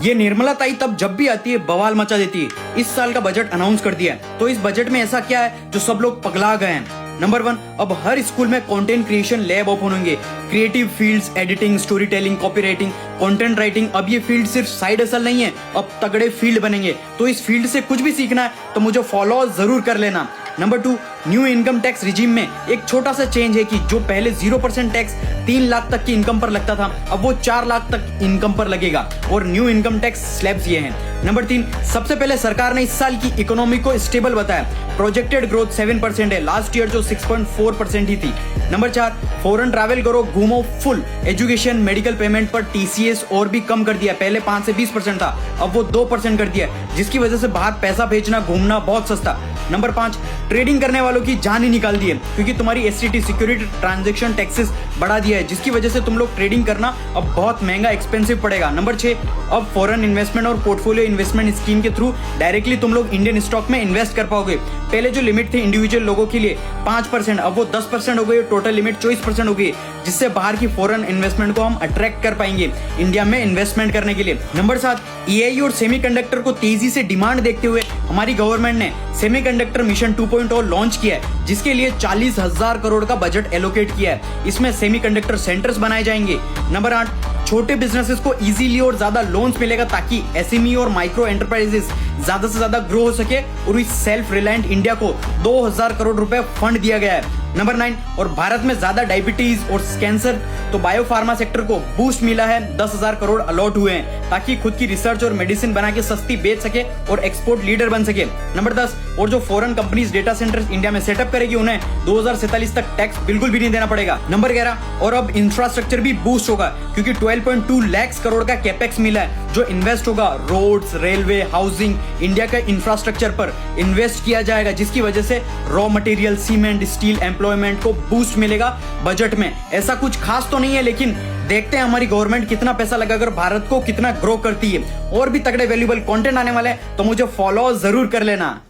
ये निर्मला ताई तब जब भी आती है बवाल मचा देती है। इस साल का बजट अनाउंस कर दिया है, तो इस बजट में ऐसा क्या है जो सब लोग पगला गए हैं। नंबर 1, अब हर स्कूल में कंटेंट क्रिएशन लैब ओपन होंगे। Creative fields, editing, story telling, copy writing, content writing, अब ये फील्ड सिर्फ साइड हसल नहीं है, अब तगड़े फील्ड बनेंगे। तो इस फील्ड से कुछ भी सीखना है तो मुझे फॉलो जरूर कर लेना। Number 2, new income tax regime में एक छोटा सा चेंज है कि जो पहले 0% टैक्स 3 लाख तक की इनकम पर लगता था, अब वो 4 लाख तक इनकम पर लगेगा और न्यू इनकम टैक्स स्लैब्स ये हैं। नंबर 3, सबसे पहले सरकार ने इस साल की इकोनॉमी को स्टेबल बताया। प्रोजेक्टेड ग्रोथ 7% है, लास्ट ईयर जो 6.4% ही थी। नंबर 4, फॉरेन ट्रैवल करो, घूमो फुल। एजुकेशन, मेडिकल पेमेंट पर TCS और भी कम कर दिया, पहले 5 से 20% था, अब वो 2% कर दिया, जिसकी वजह से बाहर पैसा भेजना, घूमना बहुत सस्ता। नंबर 5, ट्रेडिंग करने वालों की जान ही निकाल दी है, क्योंकि तुम्हारी STT सिक्योरिटी ट्रांजैक्शन टैक्सेस बढ़ा दिया है, जिसकी वजह से तुम लोग ट्रेडिंग करना अब बहुत महंगा एक्सपेंसिव पड़ेगा। नंबर 6, अब फॉरेन इन्वेस्टमेंट और पोर्टफोलियो इन्वेस्टमेंट स्कीम के थ्रू डायरेक्टली तुम लोग इंडियन स्टॉक में इन्वेस्ट कर पाओगे। पहले जो लिमिट थी इंडिविजुअल लोगों के लिए 5%, अब वो 10% हो गई, टोटल लिमिट 24% हो गई, जिससे बाहर की फॉरेन इन्वेस्टमेंट को हम अट्रैक्ट कर पाएंगे इंडिया में इन्वेस्टमेंट करने के लिए। नंबर 7, EIE और सेमीकंडक्टर को तेजी से डिमांड देखते हुए हमारी गवर्नमेंट ने सेमीकंडक्टर मिशन 2.0 लॉन्च किया है, जिसके लिए 40,000 करोड़ का बजट एलोकेट किया है। इसमें सेमीकंडक्टर सेंटर्स बनाए जाएंगे। नंबर 8, छोटे बिजनेसेस को इजीली और ज्यादा लोन्स मिलेगा, ताकि SME और माइक्रो एंटरप्राइजेस ज्यादा से ज्यादा ग्रो हो सके, और इस सेल्फ रिलायंट इंडिया को 2,000 करोड़ रुपए फंड दिया गया है। नंबर 9, और भारत में ज्यादा डायबिटीज और कैंसर, तो बायोफार्मा सेक्टर को बूस्ट मिला है, 10,000 करोड़ अलॉट हुए हैं, ताकि खुद की रिसर्च और मेडिसिन बना के सस्ती बेच सके और एक्सपोर्ट लीडर बन सके। नंबर 10, और जो foreign companies data centres India में सेटअप करेगी, उन्हें 2047 तक टैक्स बिल्कुल भी नहीं देना पड़ेगा। नंबर 11, और अब इंफ्रास्ट्रक्चर भी बूस्ट होगा, क्योंकि 12.2 लाख करोड़ का कैपेक्स मिला है, जो इन्वेस्ट होगा रोड्स, रेलवे, हाउसिंग, इंडिया का इंफ्रास्ट्रक्चर पर इन्वेस्ट किया जाएगा, जिसकी वजह से raw material, cement, steel, employment को बूस्ट मिलेगा बजट में। ऐसा कुछ खास तो नहीं है, लेकिन देखते हैं हमारी गवर्नमेंट कितना पैसा लगाकर भारत को कितना ग्रो करती है। और भी तगड़े वैल्यूएबल कंटेंट आने वाले हैं, तो मुझे फॉलो जरूर कर लेना।